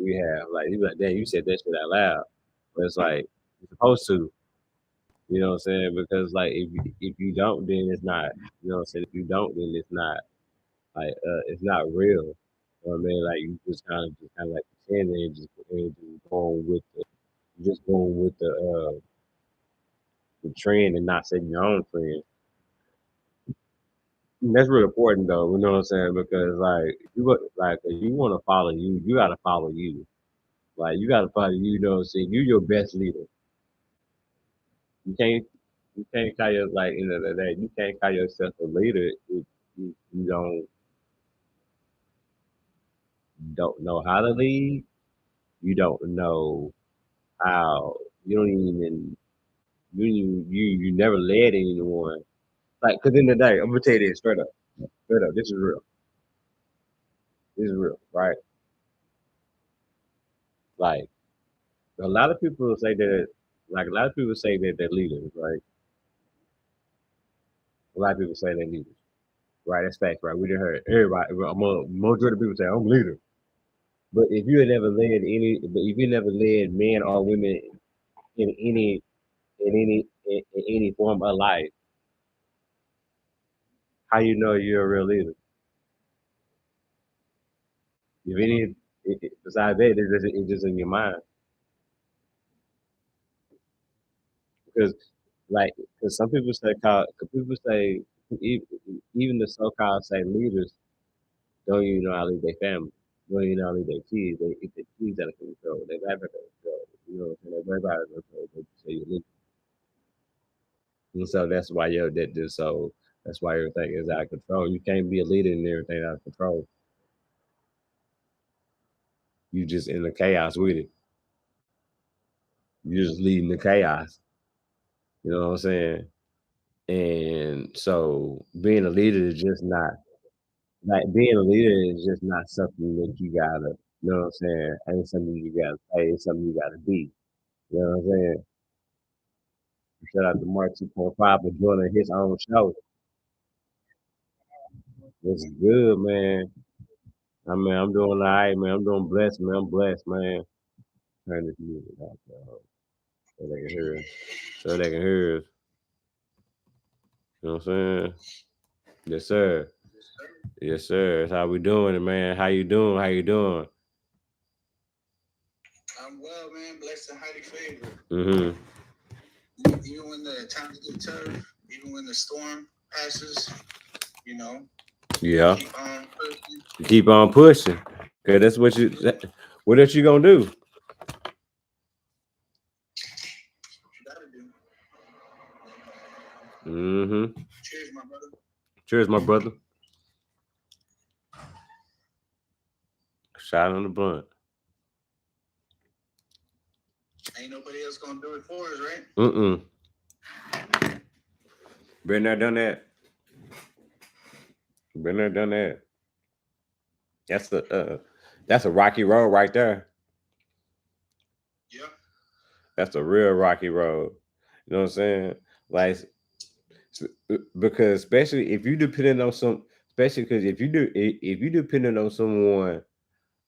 we have. Like you like, damn, you said that shit out loud. But it's like you're supposed to. You know what I'm saying? Because like if you don't, then it's not. You know what I'm saying? If you don't, then it's not like it's not real. You know what I mean? Like you just kind of like pretending and just going with the trend and not setting your own trend. And that's really important though. You know what I'm saying? Because like if you want to follow you, you got to follow you. Like you got to follow you. You know what I'm saying? You your best leader. You can't you can't call your like in the day. You can't call yourself a leader if you don't know how to lead. You don't know how. You don't even you never led anyone. Like, cause in the day, I'm gonna tell you this straight up, straight up. This is real. This is real, right? Like a lot of people say that, like a lot of people say that they're leaders, right? A lot of people say they're leaders, right? That's facts, right? We didn't heard everybody. Majority of people say I'm a leader, but if you never led men or women in in any form of life, how you know you're a real leader? If any, besides that, it's just in your mind. Because like because some people say call people say e- even the so-called say leaders don't even know how to lead their family, don't even know how to lead their kids. They if their kids out of control, they life out of control. You know what I'm saying? They life out of control. They say you lead. And so that's why everything is out of control. You can't be a leader and everything out of control. You just in the chaos with it. You're just leading the chaos. You know what I'm saying? And so being a leader is just not like being a leader is just not something that you gotta, you know what I'm saying? Ain't something you gotta say, it's something you gotta be. You know what I'm saying? Shout out to Mark 2.5 for joining his own show. It's good, man. I mean, I'm doing all right, man. I'm doing blessed, man. I'm blessed, man. Turn this music off, so they can hear us. So they can hear us. You know what I'm saying? Yes, sir. Yes, sir. That's how we doing it, man. How you doing? How you doing? I'm well, man. Blessed and highly favored. Mm-hmm. Even when the times get tough, even when the storm passes, you know, Yeah. keep on pushing. Keep on pushing. Cause that's what what else you gonna do? What you gotta do. Mm-hmm. Cheers, my brother. Cheers, my brother. Shot on the blunt. Ain't nobody else gonna do it for us, right? Mm-mm. Been there, done that. Been there, done that. That's that's a rocky road right there. Yeah. That's a real rocky road. You know what I'm saying? Like because especially if you depending on especially because if you depending on someone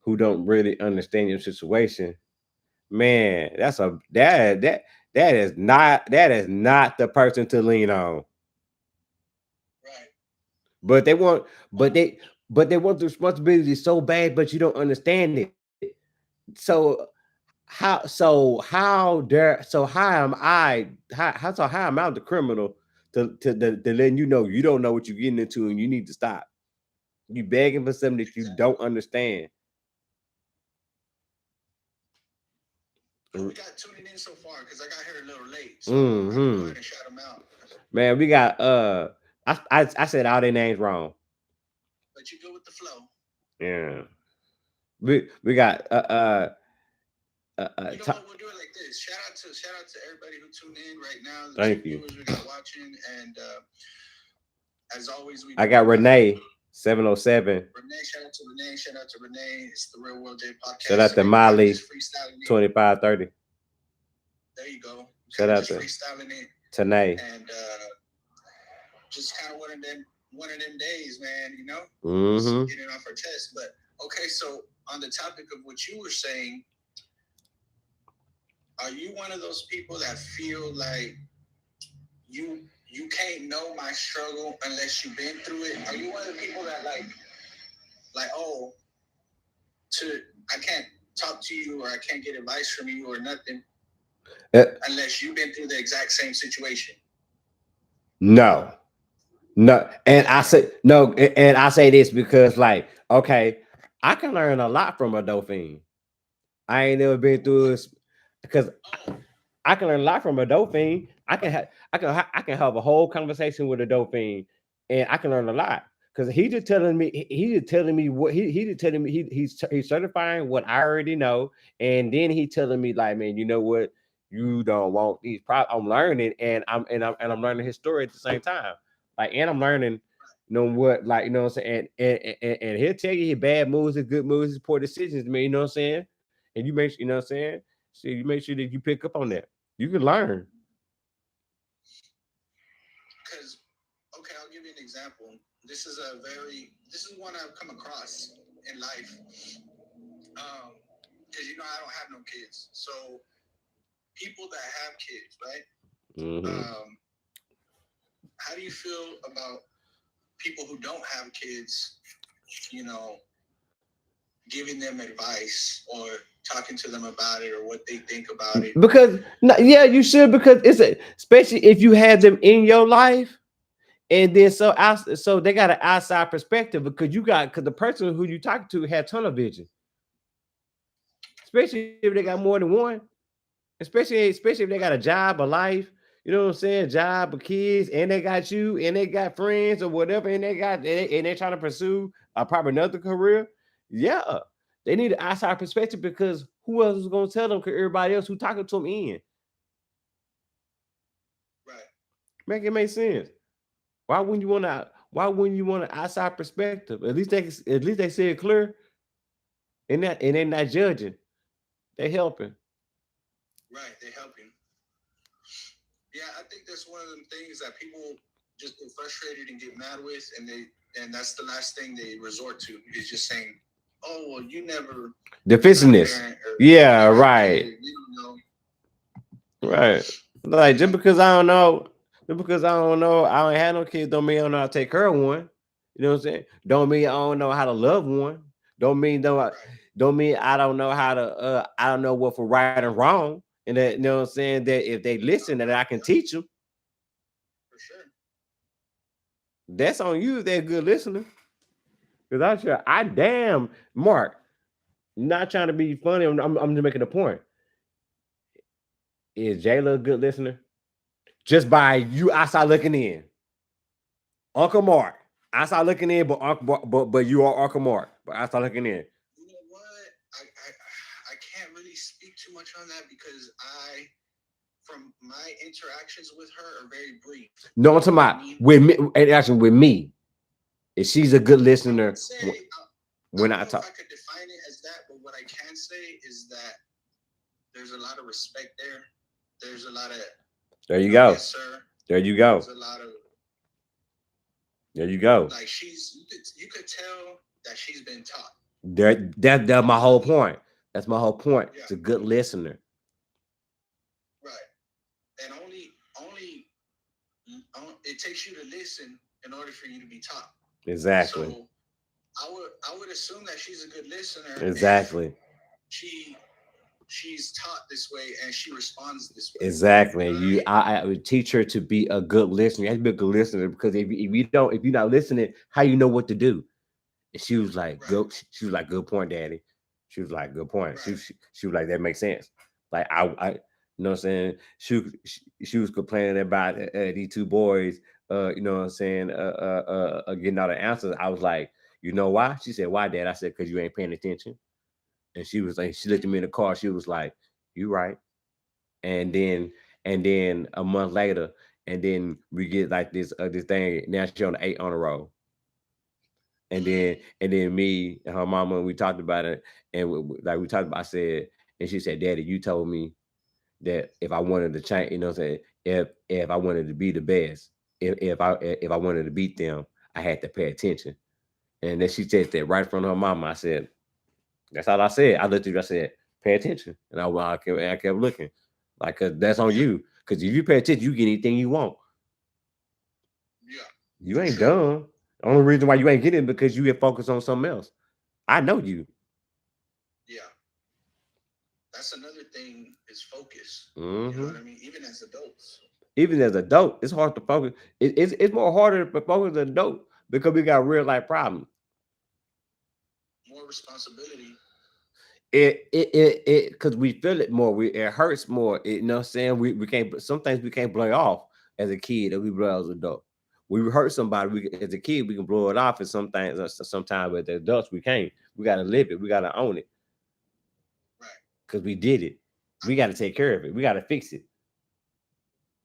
who don't really understand your situation, man, that is not the person to lean on. Right. But they want but they but they want the responsibility so bad, but you don't understand it. So how am how am I the criminal to letting you know you don't know what you're getting into and you need to stop. You begging for something that you Exactly. don't understand. Who we got tuning in so far? Because I got here a little late, so I can go Mm-hmm. ahead and shout them out. Man, we got I said all their names wrong. But you go with the flow. Yeah. We got You know what? We'll do it like this. Shout out to everybody who tuned in right now. The two thank you. viewers we got watching, and as always, we I do got our Renee 707. Renee. Shout out to Renee. Shout out to Renee. It's the Real World J Shout podcast. out to Today we kind of Molly just freestyling it. 2530. There you go. Shout Kind of out just to freestyling it, Tanae. and just kind of one of them days, man. You know, just Mm-hmm. getting off our chest. But okay, so on the topic of what you were saying, are you one of those people that feel like you can't know my struggle unless you've been through it? Are you one of the people that like oh, I can't talk to you or I can't get advice from you or nothing unless you've been through the exact same situation? No. And I say no, and I say this because, like, okay, I can learn a lot from a dolphin. I ain't never been through this because I can learn a lot from a dolphin. I can have a whole conversation with a dolphin, and I can learn a lot because he just telling me what he just telling me he's certifying what I already know, and then he telling me like, man, you know what, you don't want these problems. I'm learning, and I'm learning his story at the same time, like, and I'm learning. You know what, like, you know what I'm saying, and he'll tell you his bad moves, his good moves, his poor decisions, man. You know what I'm saying, and you make, you know what I'm saying. So you make sure that you pick up on that. You can learn. Because, okay, I'll give you an example. This is one I've come across in life. Because I don't have no kids, so people that have kids, right? Mm-hmm. How do you feel about people who don't have kids? Giving them advice or talking to them about it or what they think about it. Because yeah, you should, because especially if you have them in your life, and then so they got an outside perspective because the person who you talking to had tunnel vision, especially if they got more than one, especially if they got a job, a life. You know what I'm saying? Job, or kids, and they got you, and they got friends or whatever, and they're trying to pursue probably another career. Yeah, they need an outside perspective because who else is going to tell them? Because everybody else who talking to them in. Right. Make it make sense. Why wouldn't you want to? Why wouldn't you want an outside perspective? At least they say it clear, and they're not judging. They helping. Right, they helping. Yeah, I think that's one of them things that people just get frustrated and get mad with, and that's the last thing they resort to is just saying, "Oh, well, you never." Defensiveness. Yeah, right. You don't know. Right. Like just because I don't know, I don't have no kids, don't mean I don't know how to take care of one. You know what I'm saying? Don't mean I don't know how to love one. Don't mean I don't know how to I don't know what for right and wrong. And that, you know what I'm saying, that if they listen, that I can teach them. For sure. That's on you if they're a good listener. Because I damn Mark, not trying to be funny. I'm just making a point. Is Jayla a good listener? Just by you outside looking in. Uncle Mark. Outside looking in, but you are Uncle Mark. But outside looking in. You know what? I can't really speak too much on that because from my interactions with her are very brief. No, I'm talking about with me, and actually with me. If she's a good listener, when I talk. If I could define it as that, but what I can say is that there's a lot of respect there. There's a lot of. There you go. Yes, sir. There you go. There's a lot of. There you go. Like you could tell that she's been taught. That's my whole point. That's my whole point. Yeah. It's a good listener. Right. And only it takes you to listen in order for you to be taught. Exactly. So I would assume that she's a good listener. Exactly. She's taught this way and she responds this way. Exactly. I would teach her to be a good listener. You have to be a good listener because if you're not listening, how you know what to do? And she was like, right. Good. She was like, good point, Daddy. She was like, good point. Right. She was like, that makes sense. Like I you know what I'm saying? She was complaining about these two boys, you know what I'm saying, getting all the answers. I was like, you know why? She said, why, Dad? I said, because you ain't paying attention. And she was like, she looked at me in the car. She was like, you right. And then a month later, and then we get like this thing. Now she's on the 8 on a roll. And then me and her mama, we talked about it, and we talked about. I said, and she said, Daddy, you told me that if I wanted to change, you know what I'm saying, if I wanted to be the best, if I wanted to beat them, I had to pay attention. And then she said that right in front of her mama. I said, That's all I said. I looked at you. I said, "Pay attention," and I kept looking, like, 'cause that's on you. Because if you pay attention, you get anything you want. Yeah. You ain't dumb. The only reason why you ain't getting it because you get focused on something else. I know you. Yeah. That's another thing is focus. Mm-hmm. You know what I mean? Even as adults. Even as adult, it's hard to focus. It's more harder to focus as an adult because we got real life problems. More responsibility. It because we feel it more. It hurts more. You know what I'm saying? We can't, some things we can't blow off as a kid that we blow as an adult. We hurt somebody, as a kid, we can blow it off, and some things sometimes with the adults we can't. We gotta live it, we gotta own it. Right. Because we did it. We gotta take care of it. We gotta fix it.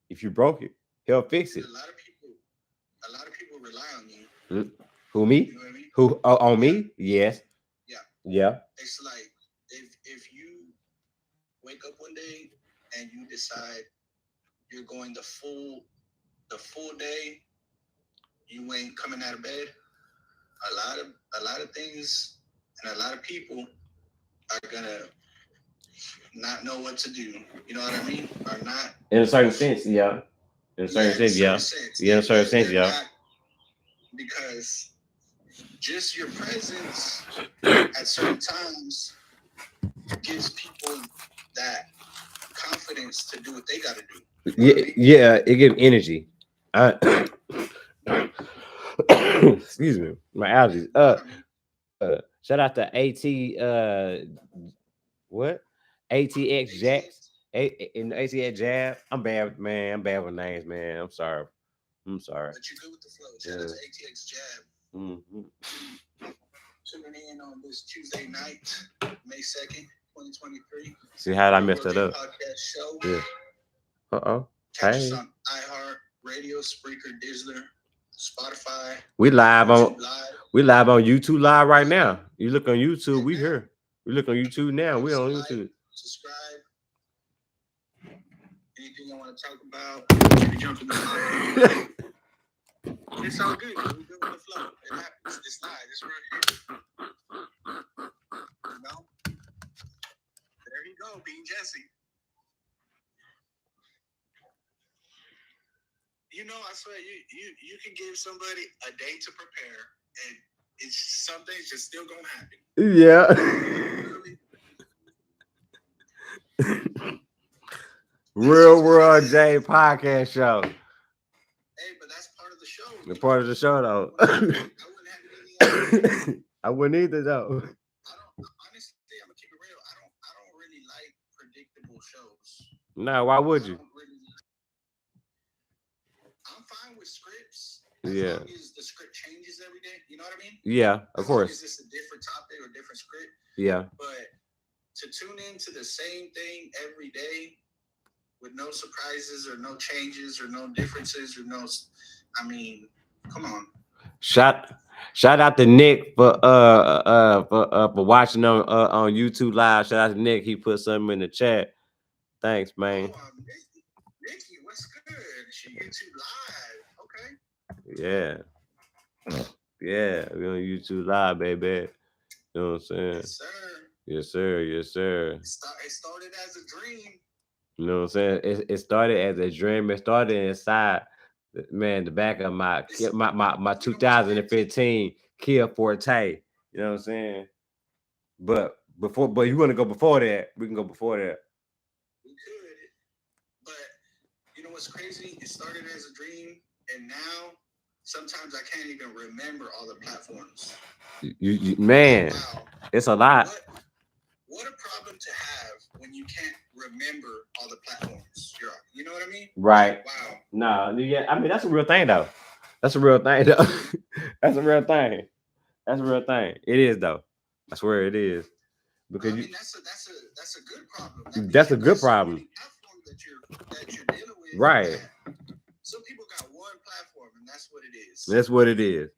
If you broke it, he'll fix it. A lot of people rely on you. Who, me? You know what I mean? Who, on me? Yes. Yeah. It's like if you wake up one day and you decide you're going the full day, you ain't coming out of bed. A lot of things and a lot of people are gonna not know what to do. You know what I mean? Are not in a certain sense, yeah. In a certain sense, yeah. Yeah, in a certain sense, yeah. Because just your presence at certain times gives people that confidence to do what they got to do. You know what I mean? Yeah, it gives energy. Excuse me, my allergies. Shout out to what? ATX Jacks. In ATX Jab. I'm bad, man. I'm bad with names, man. I'm sorry. But you're good with the flow. Shout out to ATX Jab. Mm-hmm. Tuning in on this Tuesday night, May 2nd, 2023. See how I messed that up? Podcast show. Yeah. Catch us on iHeart Radio, Spreaker, Dizzler, Spotify. We live on YouTube Live right now. You look on YouTube, we here. We look on YouTube now. We on YouTube. Subscribe. Anything you want to talk about? Maybe jump in the fire. It's all good. We're good with the flow. It happens. It's live. It's right here. You know? There you go, Bean Jesse. You know, I swear, you can give somebody a day to prepare, and it's some things just still gonna happen. Yeah. Real World J podcast show. Hey, but that's part of the show. The part of the show, though. I wouldn't either, though. Honestly, I'm gonna keep it real. I don't really like predictable shows. No, why would you? I'm fine with scripts. As long as the script changes every day. You know what I mean? Yeah, of course. Is this a different topic or different script? Yeah. But to tune into the same thing every day with no surprises or no changes or no differences or no, I mean, come on. Shout out to Nick for watching on YouTube Live. Shout out to Nick. He put something in the chat. Thanks, man. Nikki, what's good? She YouTube Live. Okay. Yeah. Yeah, we on YouTube Live, baby. You know what I'm saying? Yes, sir. Yes, sir. Yes, sir. It started as a dream. You know what I'm saying? It started as a dream. It started inside, man, the back of my 2015 Kia Forte. You know what I'm saying? But you want to go before that? We can go before that. We could, but you know what's crazy? It started as a dream, and now sometimes I can't even remember all the platforms. You man, wow. It's a lot. What a problem to have when you can't remember all the platforms you're on. You know what I mean? Right. Wow. No, yeah. I mean, that's a real thing, though. That's a real thing, though. That's a real thing. That's a real thing. It is, though. I swear it is. Because that's a good problem. That's a good problem. That you're dealing with. Right. Some people got one platform, and that's what it is. That's what it is.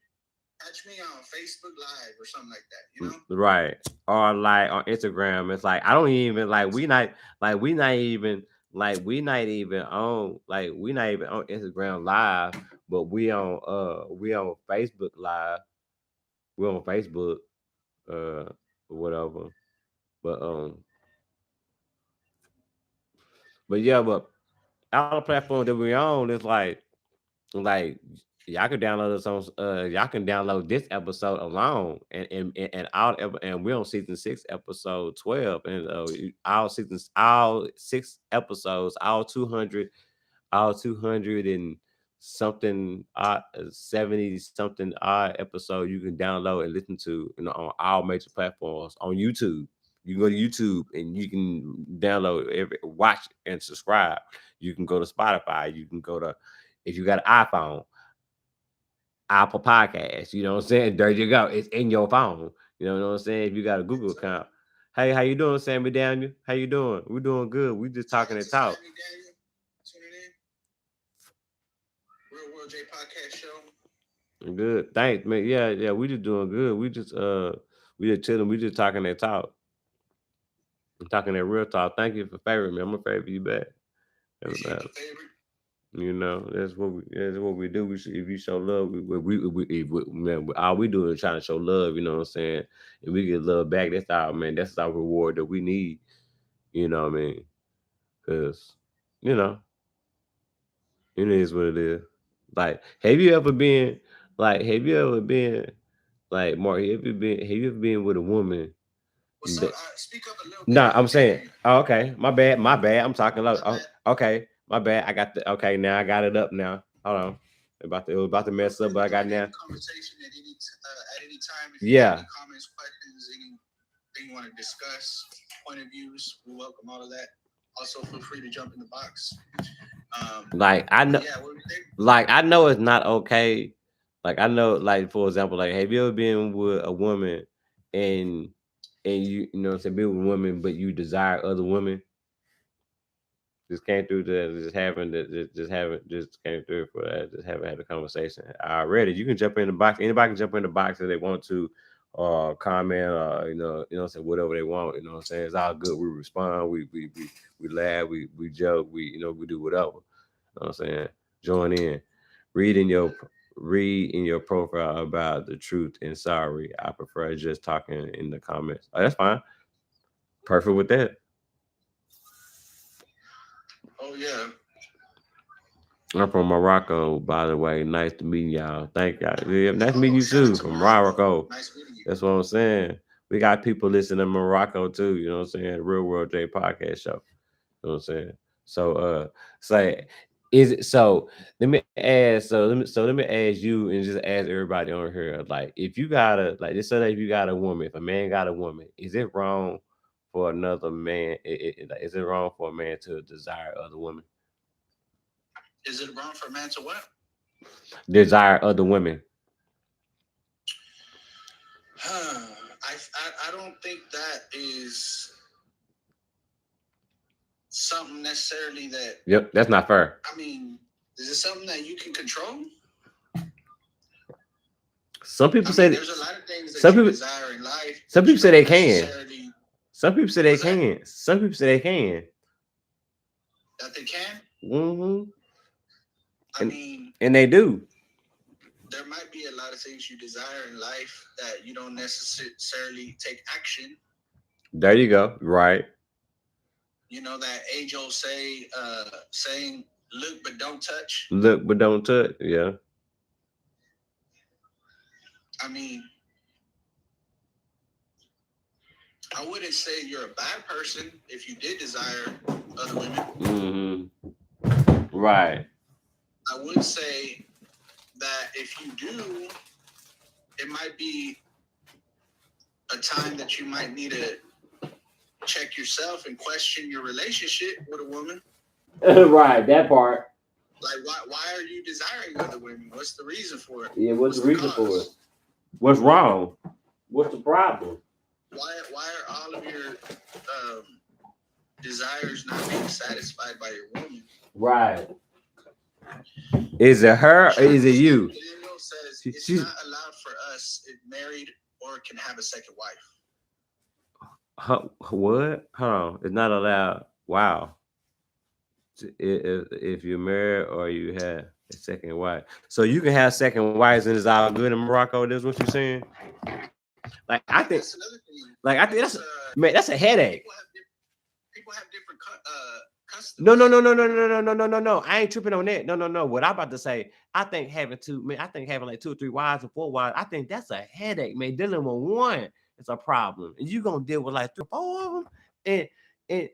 Catch me on Facebook Live or something like that, you know? Right. Or like on Instagram. It's like I don't even we not even on Instagram Live, but we on Facebook Live. We're on Facebook. or whatever. But yeah, but all the platforms that we on is like y'all can download us on y'all can download this episode alone and and we're on season 6 episode 12 and all 6 episodes all 200 and something 70 something odd episode you can download and listen to, you know, on all major platforms. On YouTube, you can go to YouTube and you can download watch and subscribe. You can go to Spotify, you can go to, if you got an iPhone, Apple Podcasts, you know what I'm saying? There you go. It's in your phone. You know what I'm saying? If you got a Google account. Hey, how you doing, Sammy Daniel? How you doing? We're doing good. We just talking and talk. Real World J Podcast Show. Good. Thanks, man. Yeah. We just doing good. We just chilling. We just talking that talk. I'm talking that real talk. Thank you for favoring me. I'm gonna favor you back. You know, that's what we do. If you show love, man, all we do is trying to show love. You know what I'm saying? And we get love back. That's our reward that we need. You know what I mean? Because you know, it is what it is. Like, have you ever been? Like, Mark? Have you ever been with a woman? Speak up a little bit. No, I'm saying, oh, okay, my bad. I'm talking loud. Oh, okay, my bad. I got okay, now I got it up now. Hold on. It was about to mess up, but I got now. Conversation at any time. If you have any comments, questions, anything you want to discuss, point of views, we welcome all of that. Also, feel free to jump in the box. Like I know, I know it's not okay. Like I know, like for example, like have you ever been with a woman and you know what I'm saying, be with women, but you desire other women? Just came through that, just came through for that. Just haven't had a conversation. I read it. You can jump in the box. Anybody can jump in the box if they want to, comment, you know, say whatever they want. You know what I'm saying? It's all good. We respond. We laugh. We joke. We do whatever. You know what I'm saying? Join in. Read in your profile about the truth and sorry. I prefer just talking in the comments. Oh, that's fine. Perfect with that. Oh yeah. I'm from Morocco, by the way. Nice to meet y'all. Thank y'all. Yeah, nice to meet you too. From Morocco. Nice meeting you. That's what I'm saying. We got people listening in Morocco too. You know what I'm saying? Real World J Podcast Show. You know what I'm saying? So say, is it so? Let me ask. Let me ask you and just ask everybody on here. Like, if you got just say that if you got a woman, if a man got a woman, is it wrong for another man? Is it wrong for a man to desire other women? Is it wrong for a man to what? Desire other women. I don't think that is something necessarily that. Yep, that's not fair. I mean, is it something that you can control? Some people say there's a lot of things that you desire in life. Some people say they can. Some people say they can. Some people say they can. That they can? Mm-hmm. I mean, and they do. There might be a lot of things you desire in life that you don't necessarily take action. There you go. Right. You know that age-old saying, "Look but don't touch." Look but don't touch. Yeah. I mean, I wouldn't say you're a bad person if you did desire other women. Mm-hmm. Right. I would say that if you do, it might be a time that you might need to check yourself and question your relationship with a woman. Right, that part. Like, why are you desiring other women? What's the reason for it? Yeah, what's the reason for it? What's wrong? What's the problem? Why are all of your desires not being satisfied by your woman? Right. Is it her or is it you? Daniel says it's not allowed for us if married or can have a second wife. What? Hold on. It's not allowed. Wow. If you're married or you have a second wife. So you can have second wives and it's all good in Morocco. That's what you're saying? Like, I think Like I think that's a headache. People have different customs. No. I ain't tripping on that. No. What I'm about to say, I think having like 2 or 3 wives or 4 wives, I think that's a headache, man. Dealing with one is a problem, and you gonna deal with like 3 or 4 of them, and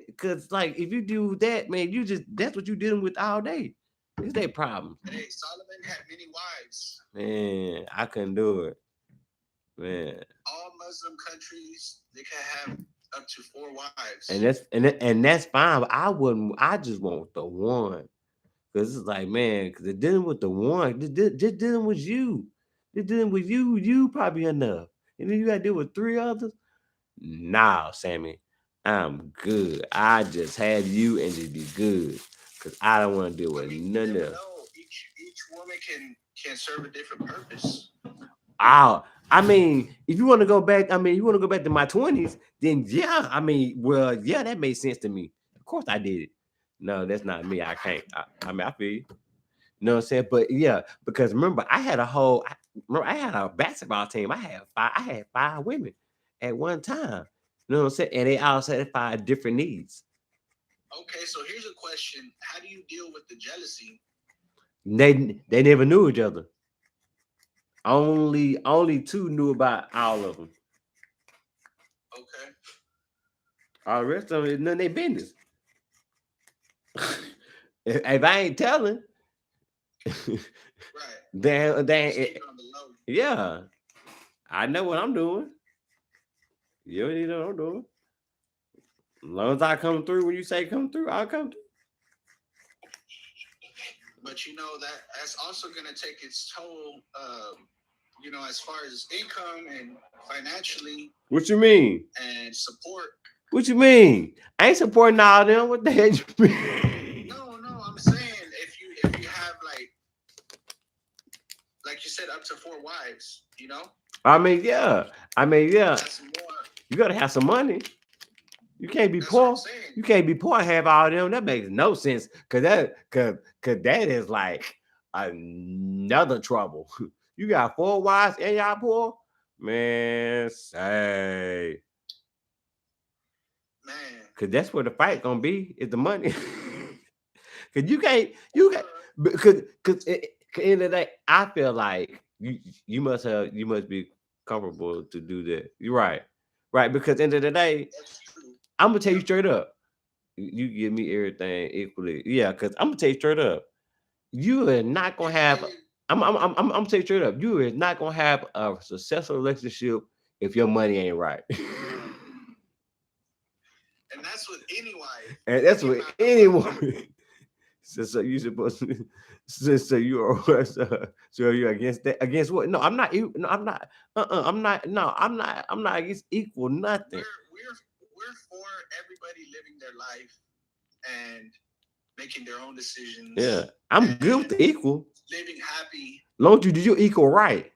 because like if you do that, man, that's what you dealing with all day. It's their problem. Hey, Solomon had many wives. Man, I couldn't do it. Man. All Muslim countries, they can have up to 4 wives. And that's fine. But I just want the one. Cause it's like, man, because they're dealing with the one, just dealing with you. They're dealing with you probably enough. And then you gotta deal with 3 others. Nah, Sammy. I'm good. I just have you and just be good. Cause I don't want to deal with none else. Each woman can serve a different purpose. I mean, if you want to go back, to my 20s, then yeah, that made sense to me. Of course I did it. No, that's not me. I can't. I feel you. You know what I'm saying? But yeah, because remember, I had a basketball team. I had 5 women at one time. You know what I'm saying? And they all satisfied different needs. Okay, so here's a question: how do you deal with the jealousy? They never knew each other. Only 2 knew about all of them. Okay. All the rest of them is none of their business. if I ain't telling, right? Yeah, I know what I'm doing. You don't know what I'm doing. As long as I come through when you say come through, I'll come through. But that's also going to take its toll. As far as income and financially. What you mean? And support. What you mean? I ain't supporting all of them. What the hell you mean? No, I'm saying if you have like you said, up to 4 wives, I mean, yeah. That's more. You gotta have some money. You can't be poor. You can't be poor and have all of them. That makes no sense. Cause that is like another trouble. You got 4 wives and y'all poor? Man, say. Man. Cause that's where the fight gonna be, is the money. Cause you got cause at the end of the day, I feel like you must be comfortable to do that. You're right. Right, because at the end of the day, I'm gonna tell you straight up. You give me everything equally. Yeah, because I'm gonna tell you straight up. You are not gonna have I'm gonna tell you straight up, you are not gonna have a successful relationship if your money ain't right. And that's with any wife. And that's with any woman. So you supposed to so you are so you're against that? Against what? No, I'm not. No, I'm not. I'm not. No, I'm not. I'm not against equal nothing. We're for everybody living their life and making their own decisions. Yeah, I'm good with the equal. Living happy. Long as you do your equal right.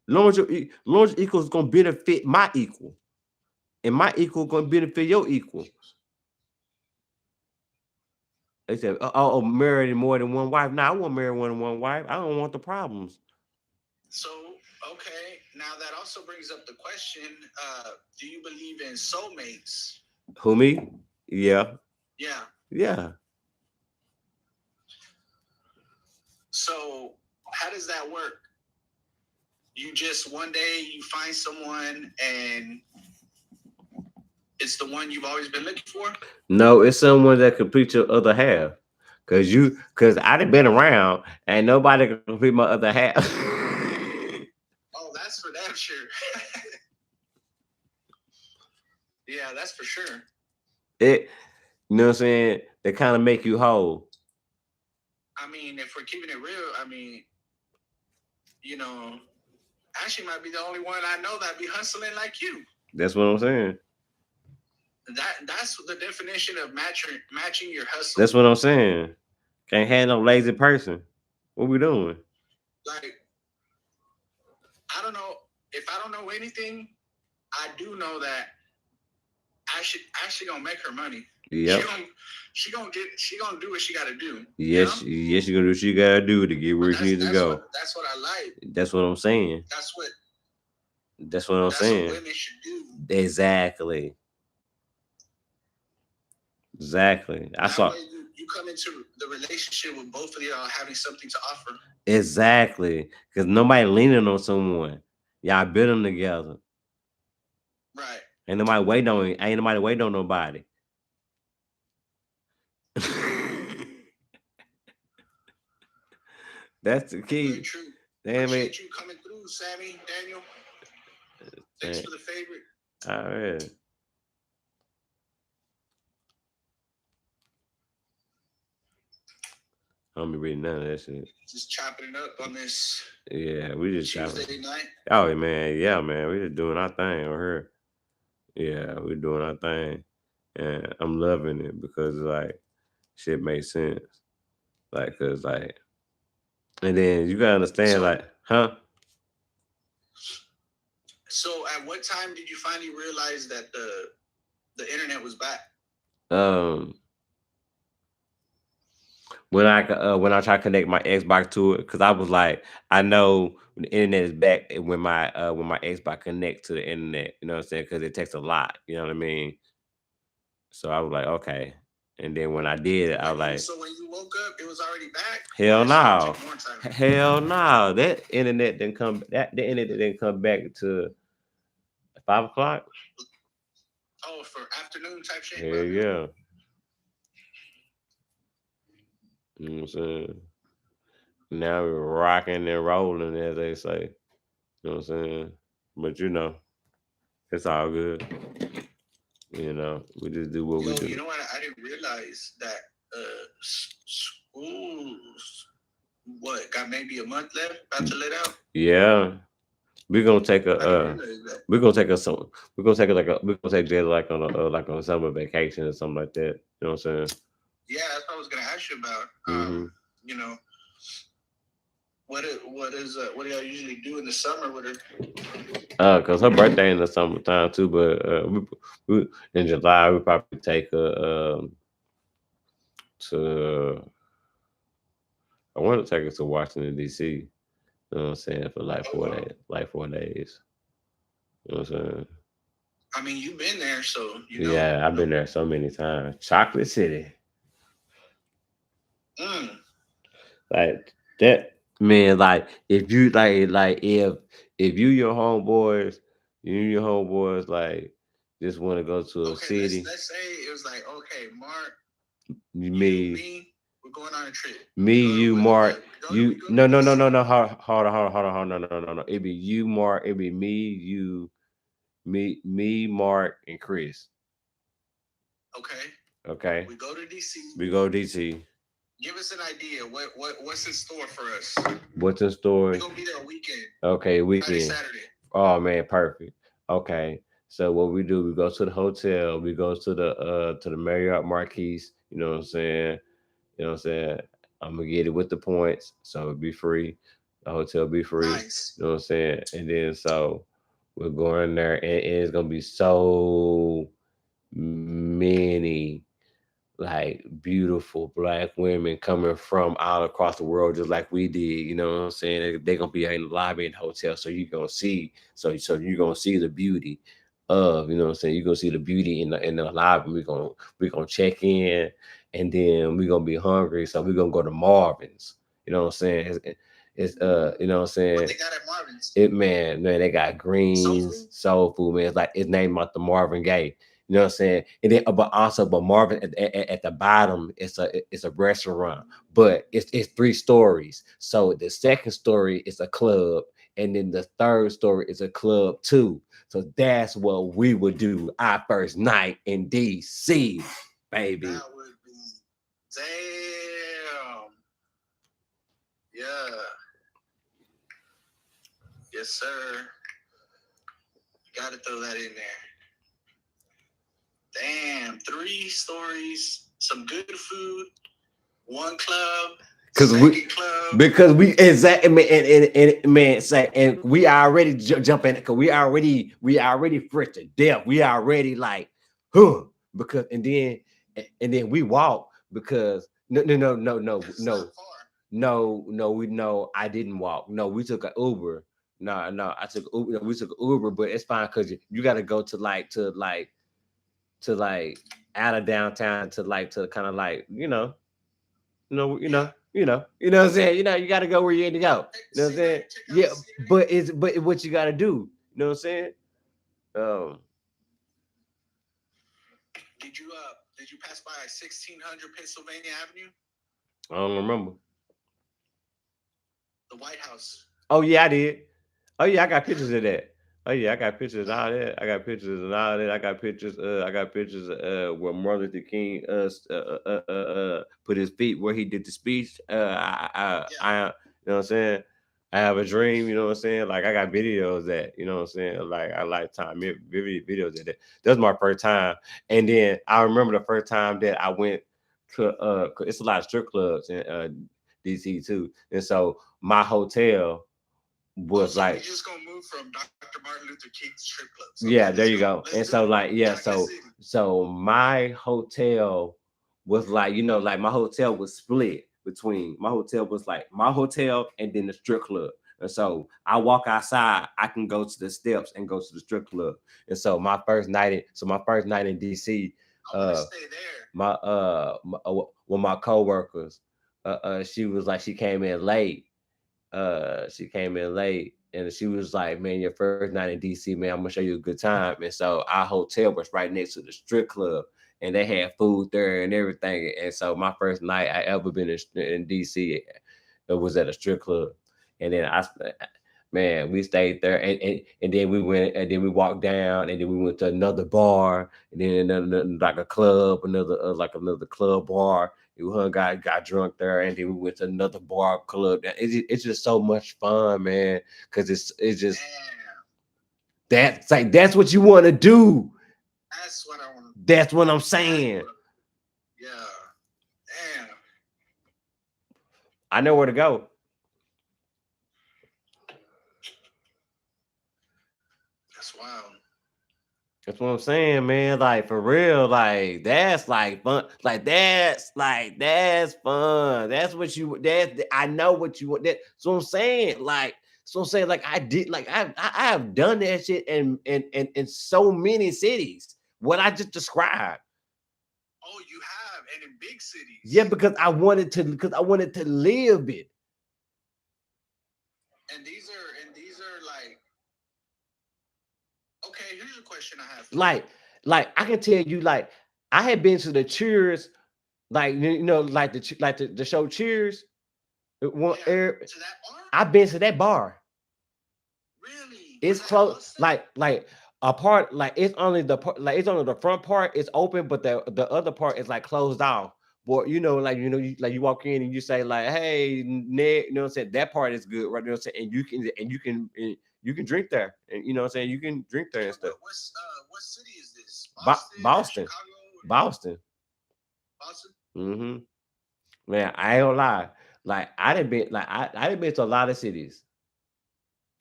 Long as your equal is gonna benefit my equal, and my equal gonna benefit your equal. They said, "Oh, marrying more than one wife." Now I won't marry more than one wife. I don't want the problems. So, okay. Now that also brings up the question: do you believe in soulmates? Who, me? Yeah. Yeah. Yeah. So, how does that work? You just one day you find someone and it's the one you've always been looking for? No, it's someone that completes your other half. Cause I done been around and nobody can complete my other half. Oh, that's for damn sure. Yeah, that's for sure. You know what I'm saying? They kind of make you whole. I mean, if we're keeping it real, Ashley might be the only one I know that be hustling like you. That's what I'm saying. That's the definition of matching your hustle. That's what I'm saying. Can't have no lazy person. What we doing? Like, I don't know. If I don't know anything, I do know that Ashley gonna make her money. Yep. She gonna do what she gotta do. Yes, she gonna do what she gotta do to get where she needs to go. That's what I like. That's what I'm saying. That's what I'm That's saying. what women should do. Exactly. Exactly. I That saw. way you come into the relationship with both of y'all having something to offer. Exactly. Because nobody leaning on someone. Y'all build them together. Right. Ain't nobody waiting on nobody. That's the Very key. true. Damn it. Appreciate you coming through, Sammy, Daniel. Thanks for the favorite. All right. I don't be reading none of that shit. Just chopping it up on this Yeah, we just Tuesday chopping. night. Oh man, yeah, man, we just doing our thing over here. Yeah, we doing our thing, and I'm loving it because like shit makes sense. Like, cause like, and then you gotta understand, like, huh? So at what time did you finally realize that the internet was back? Um, when I try to connect my Xbox to it, because I was like, I know when the internet is back when my Xbox connect to the internet, you know what I'm saying? Because it takes a lot, you know what I mean? So I was like, okay. And then when I did it, I was like, so when you woke up, it was already back? hell no. Hell no. That internet didn't come the internet didn't come back to 5 o'clock. Oh, for afternoon type shit? Hell yeah. You know what I'm saying? Now we're rocking and rolling, as they say. You know what I'm saying? But you know, it's all good. You know, we just do what we do. You know what? I didn't realize that schools got maybe a month left about to let out. Yeah, we're gonna take we're gonna take Jay like on a summer vacation or something like that. You know what I'm saying? Yeah, that's what I was gonna ask you about. You know, what do y'all usually do in the summer with her? Cause her birthday in the summertime too, but we in July we probably take her to. I want to take her to Washington D.C. You know what I'm saying, for like 4 days. Like 4 days. You know what I'm saying? I mean, you've been there, so you know. Yeah, I've been there so many times. Chocolate City. Like that, man. Like if you if you your homeboys like just want to go to a city. Let's say it was like, okay, Mark, me, we're going on a trip. Me, you, Mark, you. No. Hold on. No. It'd be you, Mark. It'd be me, you, me, Mark, and Chris. Okay. We go to DC. We go to DC. Give us an idea. What's in store for us? What's in store? We're gonna be there a weekend. Okay, weekend. Friday, Saturday. Oh man, perfect. Okay. So what we do, we go to the hotel, we go to the Marriott Marquis, you know what I'm saying? You know what I'm saying? I'm gonna get it with the points, so it'll be free. The hotel be free. Nice. You know what I'm saying? And then so we're going there, and it's gonna be so many like beautiful black women coming from all across the world, just like we did. You know what I'm saying? They're gonna be in the lobby in the hotel, so you're gonna see, so you're gonna see the beauty of, you know what I'm saying? You're gonna see the beauty in the lobby. We're gonna check in, and then we're gonna be hungry, so we're gonna go to Marvin's. You know what I'm saying? It's you know what I'm saying? What they got at Marvin's? Man, they got greens, soul food, man. It's like it's named after Marvin Gaye. You know what I'm saying? And then, but Marvin at the bottom, it's a restaurant, but it's 3 stories. So the second story is a club, and then the third story is a club too. So that's what we would do our first night in DC, baby. That would be damn. Yeah. Yes, sir. Got to throw that in there. Damn, 3 stories, some good food, 1 club. Because we exactly and man say, and we already jumping because we already fresh to death. We already like, because and then we walk because no, we know I didn't walk. No, we took an Uber. No. I took Uber. We took Uber, but it's fine because you got to go to out of downtown to kind of you know what I'm saying. You got to go where you need to go. You know what I'm saying? Yeah, but what you got to do. You know what I'm saying? Um, Did you pass by 1600 Pennsylvania Avenue? I don't remember. The White House. Oh yeah, I did. Oh yeah, I got pictures of that. Oh yeah, I got pictures of all that. I got pictures and all that. I got pictures. I got pictures. Where Martin Luther King put his feet where he did the speech. You know what I'm saying. I have a dream. You know what I'm saying. Like I got videos that. You know what I'm saying. Like I lifetime videos of that. That was my first time. And then I remember the first time that I went to. It's a lot of strip clubs in DC too, and so my hotel was So we like, just gonna move from Dr. Martin Luther King strip club. So yeah, there you go. And so like, yeah, so my hotel was like, like my hotel was split between my hotel was like my hotel and then the strip club. And so I walk outside, I can go to the steps and go to the strip club. And so my first night in DC, stay there. with my coworkers, she came in late. She came in late and she was like, "Man, your first night in DC, man, I'm gonna show you a good time." And so our hotel was right next to the strip club, and they had food there and everything. And so my first night I ever been in DC, it was at a strip club. And then man, we stayed there, and then we went, and then we walked down, and then we went to another bar, and then another, like a club, another club bar. We hung, got drunk there, and then we went to another bar club. It's just so much fun, man. Because it's just that's what you want to do. That's what I want. That's what I'm saying. Yeah. Damn. I know where to go. That's wild. That's what I'm saying, man. Like for real, like that's like fun. That's fun. That's what you. I know what you want. That's what I'm saying. Like I did. Like I have done that shit in so many cities. What I just described. Oh, you have, and in big cities. Yeah, because I wanted to live it. And these are like. Okay, here's a question I have. Like I can tell you, like I had been to the Cheers, like like the show Cheers. To that bar? I've been to that bar. Really? It's close. Like a part, like it's only it's only the front part is open, but the other part is like closed off. But you walk in and you say like, "Hey, Ned," you know what I'm saying? That part is good, right? You know what I'm saying? And you can drink there, and you know what I'm saying? You can drink there and stuff. What city is this? Boston. Boston. Mm-hmm. Man, I ain't gonna lie. Like I didn't been to a lot of cities.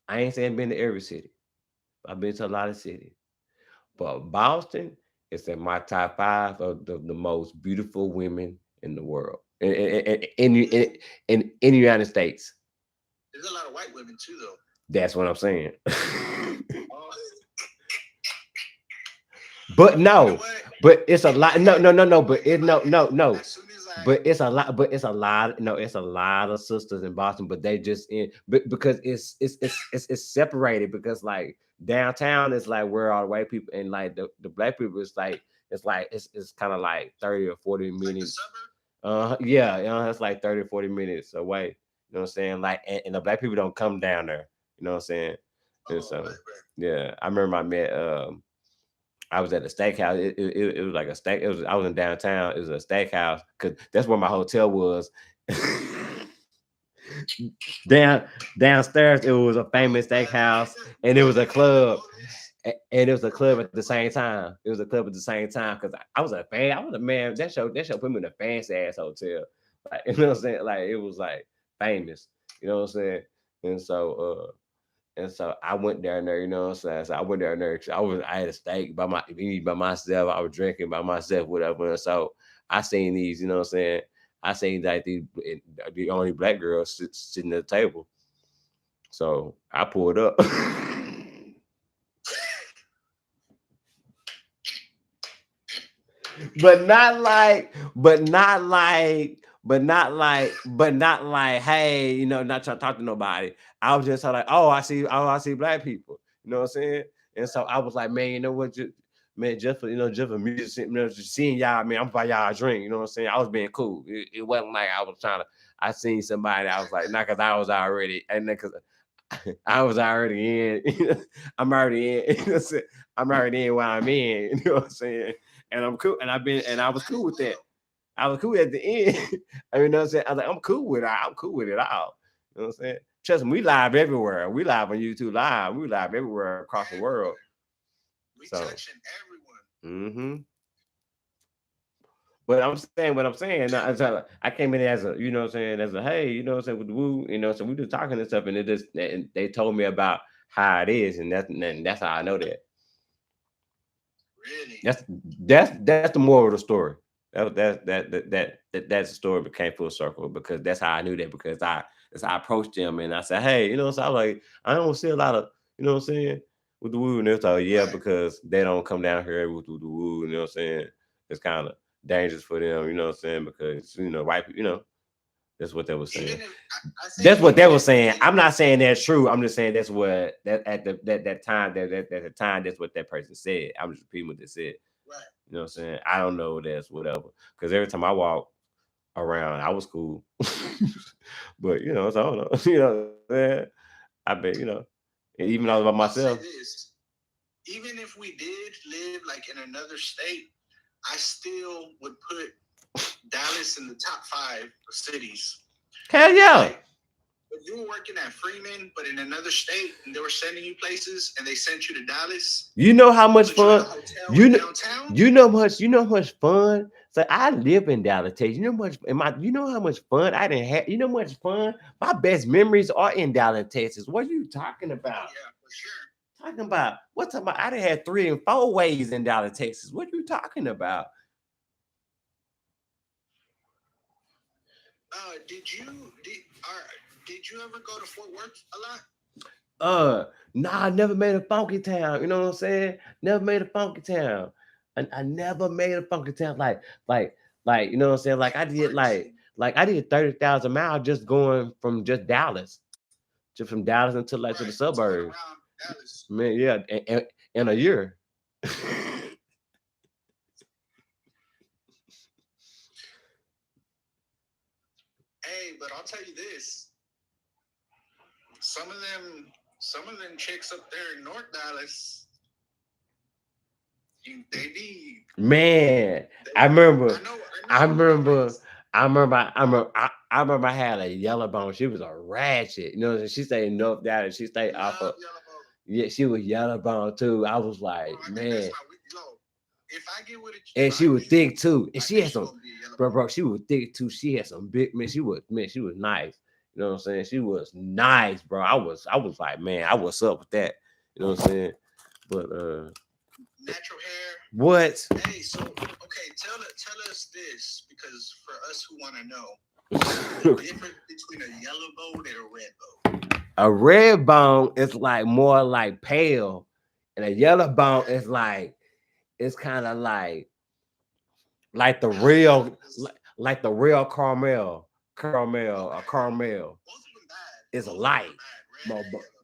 I ain't saying been to every city. I've been to a lot of cities. But Boston is in my top 5 of the most beautiful women in the world. In the United States. There's a lot of white women too, though. That's what I'm saying. But no, but it's a lot. No. But no. But it's a lot. But it's a lot. No, it's a lot of sisters in Boston. But they just because it's separated because like downtown is like where all the white people and like the black people is like it's kind of like 30 or 40 minutes. Yeah, it's like 30 or 40 minutes away. You know what I'm saying? Like and the black people don't come down there. You know what I'm saying? And so yeah, I remember I met I was at the steakhouse. It was like a steak. I was in downtown. It was a steakhouse because that's where my hotel was. Downstairs, it was a famous steakhouse, and it was a club, and it was a club at the same time. It was a club at the same time because I was a fan. I was a man. That show put me in a fancy ass hotel. Like you know what I'm saying? Like it was like famous. You know what I'm saying? And so I went down there, you know what I'm saying? So I went down there. I had a steak by myself. I was drinking by myself, whatever. And so I seen these, you know what I'm saying? I seen like the only black girls sitting at the table. So I pulled up. but not like, hey, not trying to talk to nobody. I was just like, I see black people. You know what I'm saying? And so I was like, man, you know what, just for just for music, just seeing y'all, man, I'm buy y'all a drink. You know what I'm saying? I was being cool. It wasn't like I was trying to. I seen somebody. I was like, not because I was already, and then because I was already in. I'm already in. I'm already in while I'm in. You know what I'm saying? And I'm cool. And I was cool with that. I was cool at the end. I mean, you know what I'm saying? I was like, I'm cool with it. I'm cool with it all. You know what I'm saying? Trust me, we live everywhere. We live on YouTube Live. We live everywhere across the world. We touching everyone. Mm-hmm. But I'm saying what I'm saying. I came in as a, you know what I'm saying, as a, hey, you know what I'm saying, with the woo, so we just talking and stuff, and they told me about how it is, and that's how I know that. Really? That's the moral of the story. That's the story became full circle because that's how I knew that because I approached them and I said, hey, so I was like, I don't see a lot of, you know what I'm saying, with the woo, and they're like, yeah, because they don't come down here with the woo, you know what I'm saying? It's kind of dangerous for them, you know what I'm saying? Because white people, that's what they were saying. That's what they were saying. I'm not saying that's true. I'm just saying that's what that at that time that at the time that's what that person said. I'm just repeating what they said. Right. You know what I'm saying? I don't know that's whatever. Because every time I walk around, I was cool. But so I don't know. Man, I bet even all about myself. I'll say this. Even if we did live like in another state, I still would put Dallas in the top 5 of cities. Hell yeah. Like, if you were working at Freeman, but in another state, and they were sending you places, and they sent you to Dallas. You know how much fun. You know how much fun. So I live in Dallas, Texas. You know how much fun I didn't have. You know how much fun. My best memories are in Dallas, Texas. What are you talking about? Oh, yeah, for sure. Talking about what's about? I done had 3 and 4 ways in Dallas, Texas. What are you talking about? Did you ever go to Fort Worth a lot? Nah, I never made a funky town. You know what I'm saying? Never made a funky town. I never made a funky town like you know what I'm saying? Like I did I did 30,000 miles just going from just Dallas. Just from Dallas until to the suburbs. Man, yeah, in a year. Hey, but I'll tell you this. Some of them chicks up there in North Dallas, they be man. I remember I had a yellow bone. She was a ratchet. You know, she stayed in North Dallas. She stayed off of. Yeah, she was yellow bone too. I was like, man. If I get with it, and she was thick too. And she had some, bro. She was thick too. She had some big She was nice. You know what I'm saying? She was nice, bro. I was like, man, I was up with that. You know what I'm saying? But natural hair. What? Hey, so okay, tell us this because for us who want to know the difference between a yellow bone and a red bone. A red bone is like more like pale, and a yellow bone is like it's kind of like the real like the real caramel or caramel. It's light.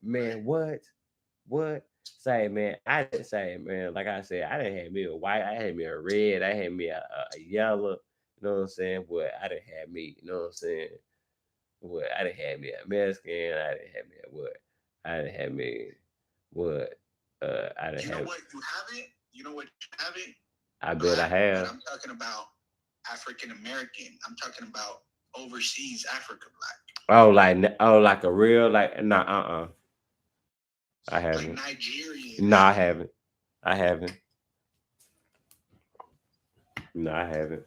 Man, what? Say, man, I didn't say, man, like I said, I didn't have me a white, I had me a red, I had me a yellow, you know what I'm saying? But I didn't have me, you know what I'm saying? What? I didn't have me a Mexican, I didn't have me a what? I didn't have me what? I didn't have. What you haven't? You know what you haven't? I bet I have. I'm talking about African American. I'm talking about overseas Africa black. Like a real nah. I haven't. Like Nigerian. No, I haven't. I haven't. No, I haven't.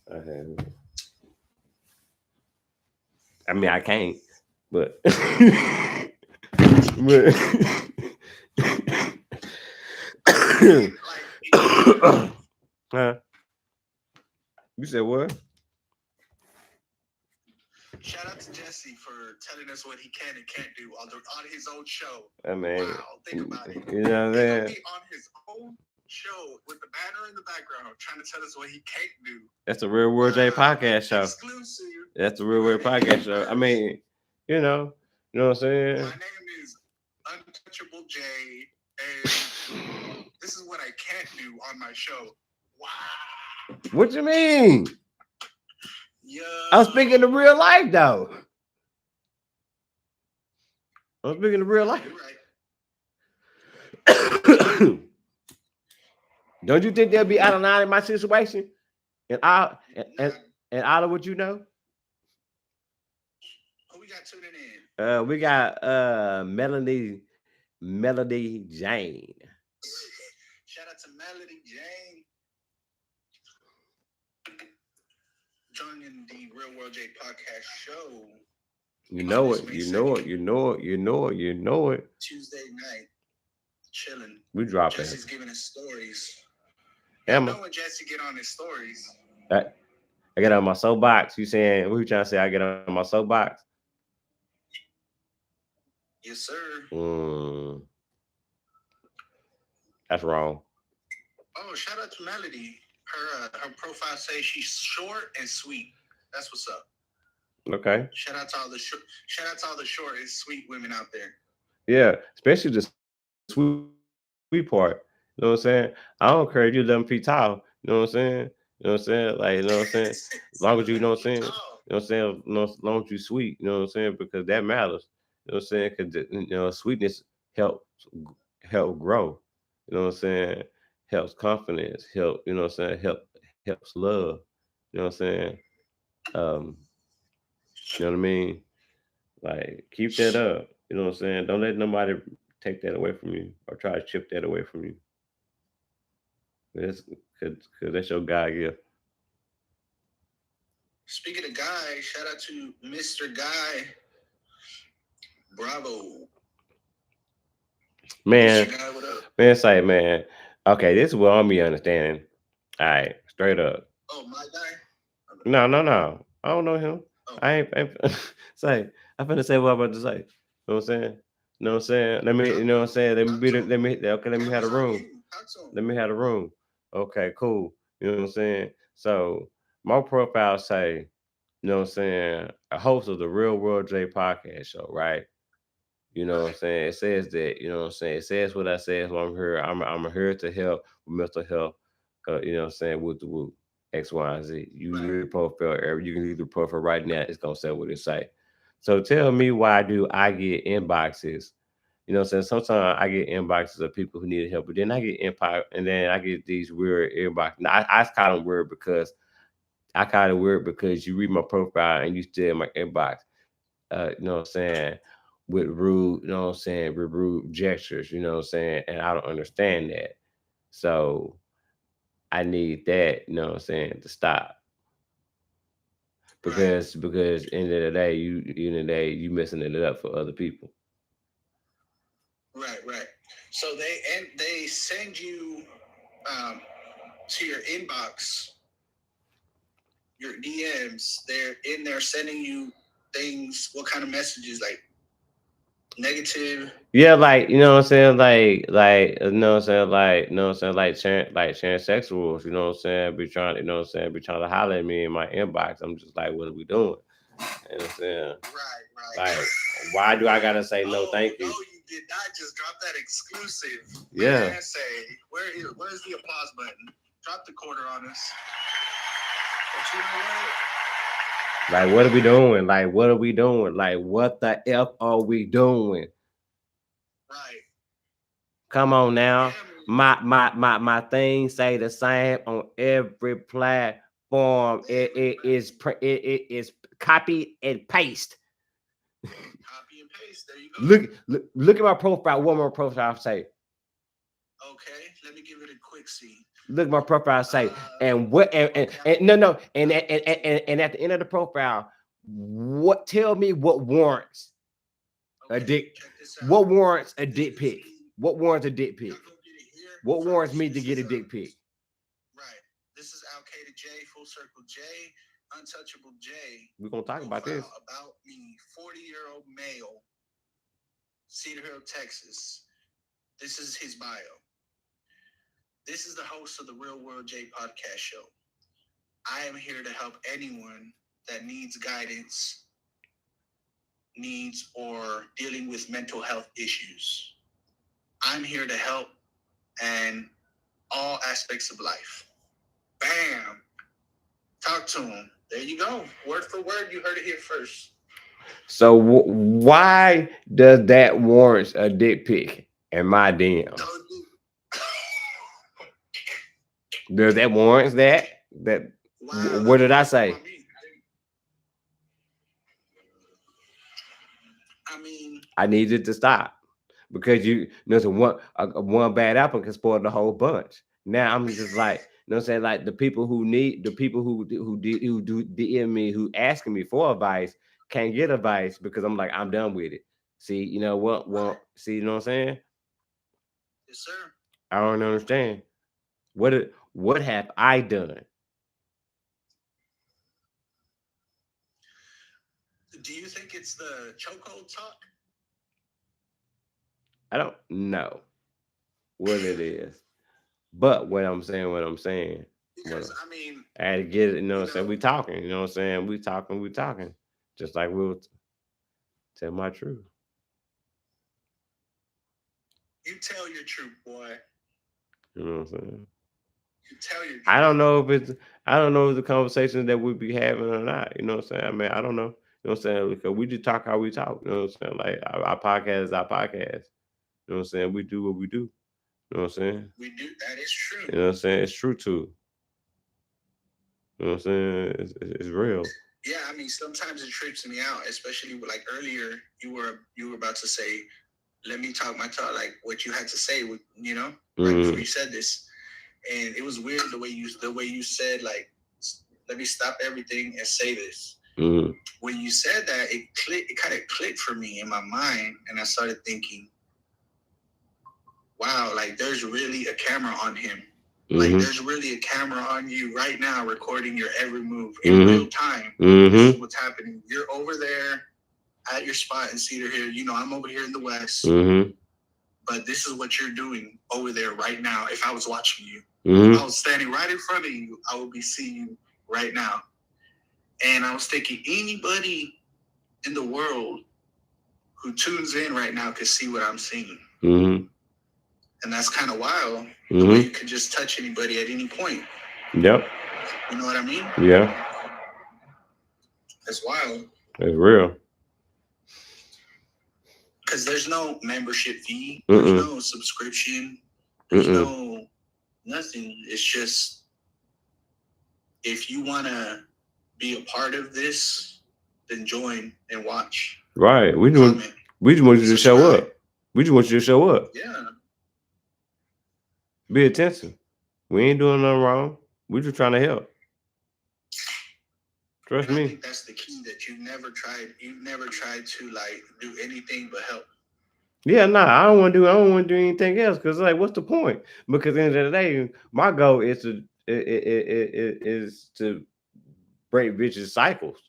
I haven't. I mean, I can't, but huh? You said what? Shout out to Jesse for telling us what he can and can't do on his own show. I mean, Wow, think about it. you know what I'm He's gonna saying? be on his own show with the banner in the background trying to tell us what he can't do. That's the Real World J podcast show. Exclusive. That's the Real World podcast show. I mean, you know what I'm saying? My name is Untouchable J, and this is what I can't do on my show. Wow. What you mean? Yeah. I'm speaking of real life, though. I'm speaking of real life. Right. Don't you think they'll be out of line in my situation? And out of what you know? Who we got tuning in? We got Melody Jane. Shout out to Melody Jane. Joining the Real World J podcast show. You know it. Tuesday night. Chilling. We dropping. Jesse's giving us stories. Emma. I know when Jesse get on his stories. I get on my soapbox. You saying, what you trying to say? I get on my soapbox? Yes, sir. That's wrong. Oh, shout out to Melody. Her profile says she's short and sweet. That's what's up. Okay. Shout out to all the short and sweet women out there. Yeah, especially the sweet part. You know what I'm saying? I don't care if you're 11 feet tall. You know what I'm saying? You know what I'm saying? Like, you know what I'm saying? As long as you know what I'm saying. You know what I'm saying? As long as you sweet. You know what I'm saying? Because that matters. You know what I'm saying? Because sweetness helps grow. You know what I'm saying? Helps confidence. You know what I'm saying? Helps love. You know what I'm saying? You know what I mean? Like, keep that up. You know what I'm saying? Don't let nobody take that away from you or try to chip that away from you. Because that's your God gift. Speaking of Guy, shout out to Mr. Guy. Bravo. Man, Mr. Guy, what up? Man, say, man. Okay, this is what I'm be understanding. All right, straight up. Oh, my guy? No. I don't know him. Oh. I ain't say. I'm finna say what I'm about to say. You know what I'm saying? You know what I'm saying? Let me, you know what I'm saying? Let me have a room. Let me have a room. Okay, cool. You know what I'm saying? So my profile say, you know what I'm saying, a host of the Real World J podcast show, right? You know what I'm saying? It says that, you know what I'm saying? It says what I said when I'm here. I'm here to help with mental health, you know what I'm saying, with the woo, X, Y, and Z. You can read the profile, you can read the profile right now. It's going to say what it say. So tell me, why do I get inboxes? You know what I'm saying? Sometimes I get inboxes of people who need help, but then I get inbox, and then I get these weird inboxes. Now, I call them weird because you read my profile and you still in my inbox. You know what I'm saying? With rude, you know what I'm saying, with rude gestures, you know what I'm saying? And I don't understand that. So I need that, you know what I'm saying, to stop. Because end of the day, you messing it up for other people. Right. So they send you to your inbox, your DMs. They're in there sending you things. What kind of messages? Like negative? Yeah, like, you know what I'm saying, like you know what I'm saying, like sharing sexuals, you know what I'm saying, be trying to holler at me in my inbox. I'm just like, what are we doing? You know what I'm saying? Right. Like, why do I gotta say no thank you? No, you did not just drop that exclusive. Yeah. Man, say, where's the applause button? Drop the quarter on us. But you know what? Like, what are we doing? Like, what are we doing? Like, what the F are we doing? Right. Come on now. My things say the same on every platform. It is copy and paste. Copy and paste. There you go. Look at my profile. One more profile say. Okay, let me give it a quick see. Look at my profile say, and what and at the end of the profile, tell me what warrants a dick. What warrants a dick pic? What warrants a dick pic? What warrants me to get a dick pic? Right. This is Al K to J, Full Circle J. Untouchable J We're gonna talk about this. profile about me, 40-year-old male, Cedar Hill, Texas. This is his bio. This is the host of the Real World J podcast show. I am here to help anyone that needs guidance, needs, or dealing with mental health issues. I'm here to help and all aspects of life. Bam. Talk to him. There you go. Word for word. You heard it here first. So why does that warrant a dick pic in my DM? Does that warrant that? Wow, what did I say? I mean, I needed to stop because there's one bad apple can spoil the whole bunch. Now I'm just like, you know what I'm saying? Like the people who do DM me, who asking me for advice, can't get advice because I'm like, I'm done with it. See, you know what? Well, see, you know what I'm saying? Yes, sir. I don't understand. What have I done? Do you think it's the chokehold talk? I don't know what it is. But what I'm saying. Because I mean, I had to get it, you know what I'm saying? We talking, you know what I'm saying? We talking. Just like we'll tell my truth. You tell your truth, boy. You know what I'm saying? You tell your truth. I don't know if the conversations that we be having or not. You know what I'm saying? I mean, I don't know. You know what I'm saying? Because we just talk how we talk. You know what I'm saying? Like our podcast is our podcast. You know what I'm saying? We do what we do. You know what I'm saying? We do. That is true. You know what I'm saying? It's true too. You know what I'm saying? It's real. Yeah, I mean, sometimes it trips me out, especially like earlier. You were about to say, "Let me talk my talk," like what you had to say. You know, right before you said this, and it was weird the way you said, like, "Let me stop everything and say this." Mm-hmm. When you said that, it kind of clicked for me in my mind, and I started thinking, wow, like there's really a camera on him. Like there's really a camera on you right now, recording your every move in real time. This is what's happening. You're over there at your spot in Cedar Hill. You know, I'm over here in the West. But this is what you're doing over there right now. If I was watching you, if I was standing right in front of you, I would be seeing you right now. And I was thinking, anybody in the world who tunes in right now could see what I'm seeing. And that's kind of wild. The way you can just touch anybody at any point. Yep. You know what I mean? Yeah. That's wild. It's real. Because there's no membership fee. There's no subscription. There's no nothing. It's just, if you want to be a part of this, then join and watch. Right. We just want you to show up. We just want you to show up. Yeah. Be attentive. We ain't doing nothing wrong. We're just trying to help. Trust me. I think that's the key, that you've never tried to like do anything but help. Yeah, I don't want to do anything else, because like, what's the point? Because at the end of the day, my goal is to break vicious cycles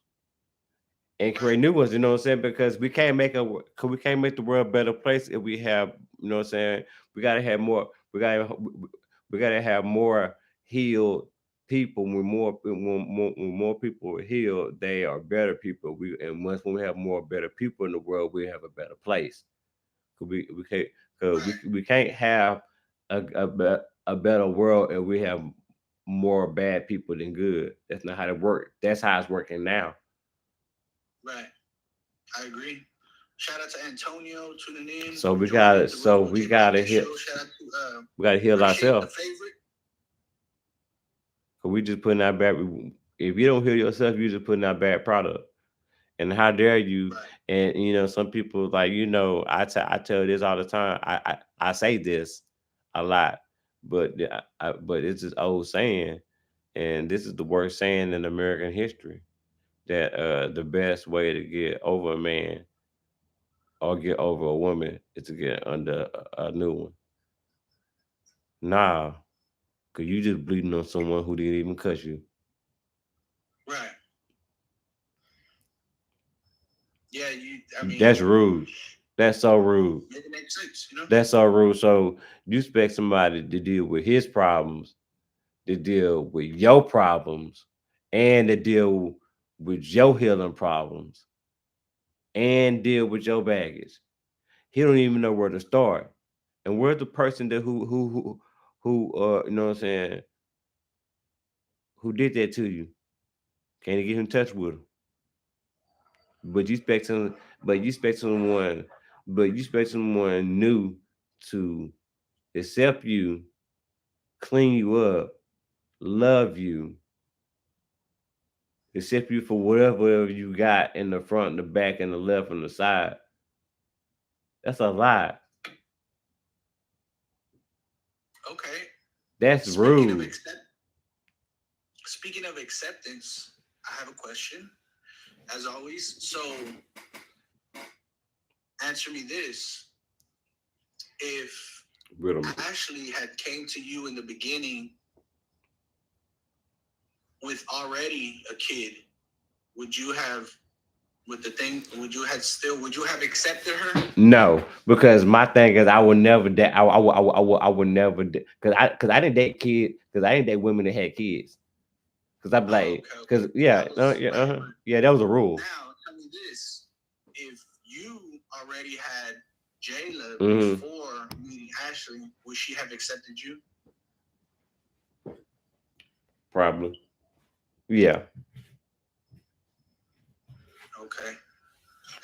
and create new ones. You know what I'm saying? Because we can't make the world a better place if we have, you know what I'm saying? We gotta have more. We gotta have more healed people. When more people are healed, they are better people. When we have more better people in the world, we have a better place. We can't have a better world if we have more bad people than good. That's not how it works. That's how it's working now. Right. I agree. Shout out to Antonio tuning in. So we gotta heal. We gotta heal ourselves. Cause we just putting out bad. If you don't heal yourself, you just putting out bad product. And how dare you? Right. And you know, some people, like, you know, I tell this all the time. I say this a lot, but it's this old saying, and this is the worst saying in American history, that the best way to get over a man or get over a woman is to get under a new one. Nah, cause you just bleeding on someone who didn't even cuss you. Right. I mean, That's rude. That's so rude. it makes sense, you know. That's so rude. So you expect somebody to deal with his problems, to deal with your problems, and to deal with your healing problems, and deal with your baggage. He don't even know where to start. And where's the person that who you know what I'm saying, who did that to you? Can't you get in touch with him? But you expect some, but you expect someone, but you expect someone new to accept you, clean you up, love you, accept you for whatever you got in the front, the back, and the left and the side. That's a lie. Okay. That's Speaking of rude. speaking of acceptance, I have a question, as always. So, answer me this: if Ashley had came to you in the beginning with already a kid, would you have with the thing? Would you have accepted her? No, because my thing is I would never date. I would never because I didn't date kids because I didn't date women that had kids. Because I'm like, because yeah, yeah, that was a rule. Now tell me this: if you already had Jayla before meeting Ashley, would she have accepted you? Probably. Yeah. Okay.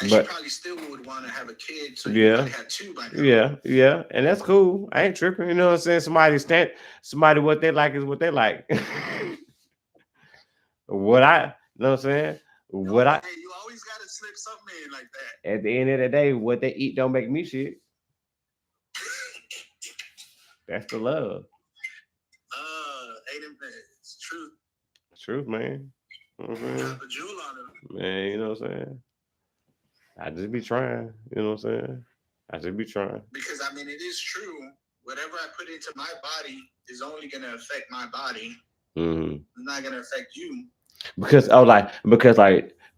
And she probably still would want to have a kid, so you probably have two by now. Yeah, and that's cool. I ain't tripping. You know what I'm saying? Somebody what they like is what they like. What I, you know what I'm saying? Hey, you always gotta slip something in like that. At the end of the day, what they eat don't make me shit. That's the love. It's truth. Truth, man. Drop a jewel on her. Man, you know what I'm saying? I just be trying. You know what I'm saying? I just be trying. Because I mean, it is true. Whatever I put into my body is only gonna affect my body. It's not gonna affect you. Because like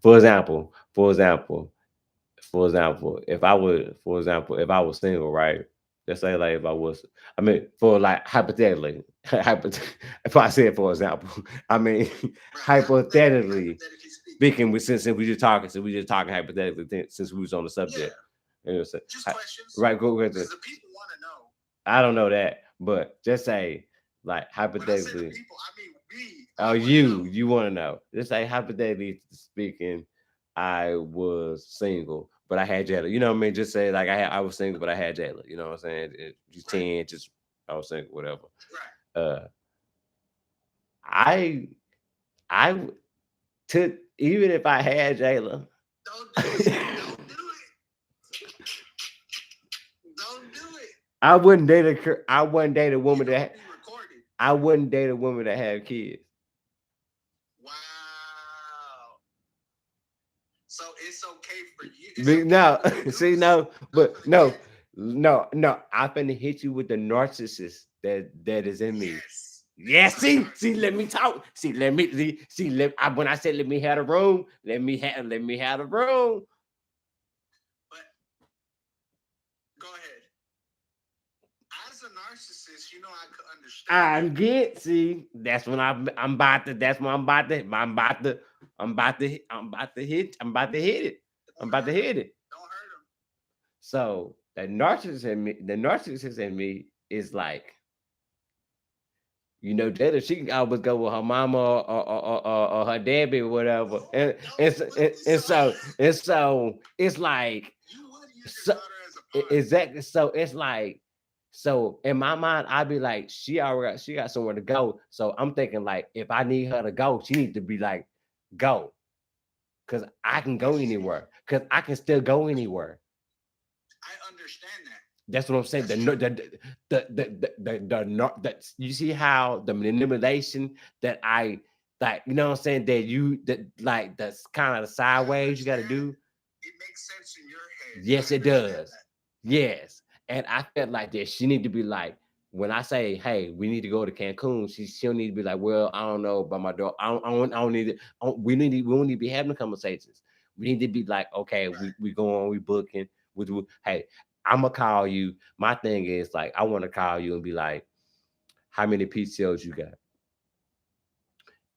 for example, if I was single, right? Let's say like if I was, I mean, for like hypothetically, if I said for example, I mean hypothetically speaking, since we just talking hypothetically since we was on the subject. You know, just questions, right? Go ahead. Because the people want to know. I don't know that, but just say like hypothetically. People, I mean we. Oh, you want to know? Just say hypothetically speaking, I was single, but I had Jayla. You know what I mean? Just say like I was single, but I had Jayla. You know what I'm saying? You 10, just I was single, whatever. Right. I took even if I had Jayla. Don't do it. Don't do it. I wouldn't date a woman that. I wouldn't date a woman that had kids. Wow. So it's okay for you. No, see, no, but no. I'm finna hit you with the narcissist that is in me. Yes, see, let me talk. See, when I said let me have the room, let me have the room. But go ahead. As a narcissist, you know I could understand. That's when I'm about to hit it. I'm about to hit it. Don't hurt him. So the narcissist in me is like, you know, Jada, she can always go with her mama or her daddy or whatever. And so it's like, exactly. So it's like, so in my mind, I'd be like, she got somewhere to go. So I'm thinking like, if I need her to go, she needs to be like, go. Cause I can go anywhere. Cause I can still go anywhere. I understand that. That's what I'm saying. The you see how the manipulation that I like, you know what I'm saying? That that's kind of the sideways you got to do. It makes sense in your head. Yes, it does. Yes, and I felt like that she need to be like, when I say, hey, we need to go to Cancun, she'll need to be like, well, I don't know about my dog. I don't need it. We don't need to be having conversations. We need to be like, okay, we going, we booking. Hey, I'm gonna call you. My thing is like, I want to call you and be like, how many PTOs you got?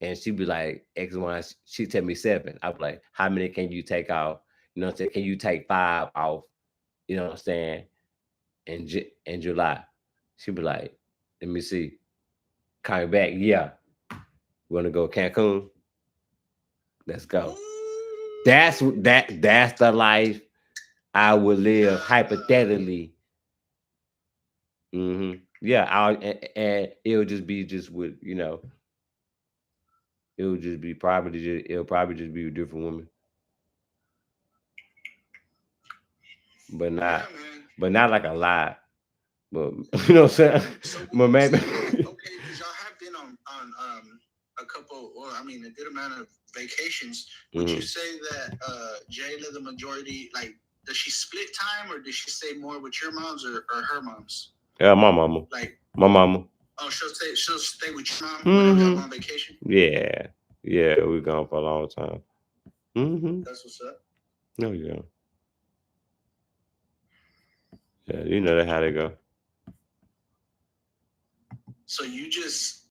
And she'd be like, X one. She tell me 7. I was like, how many can you take off? You know what I'm saying? Can you take 5 off? You know what I'm saying? In July. She'd be like, let me see. Coming back, yeah. You wanna go Cancun? Let's go. That's the life I would live hypothetically. Yeah, and it'll just be just with, it'll just be it'll probably just be a different woman. But not like a lot. But you know what I'm saying? But maybe okay, because y'all have been on a couple, or I mean, a good amount of vacations. Would you say that Jayla, the majority, like, does she split time, or does she stay more with your moms or her moms? Yeah, my mama. Like my mama. Oh, she'll stay with your mom whenever y'all on vacation. Yeah, we're gone for a long time. That's what's up. Oh yeah. Yeah, you know how they go. So you just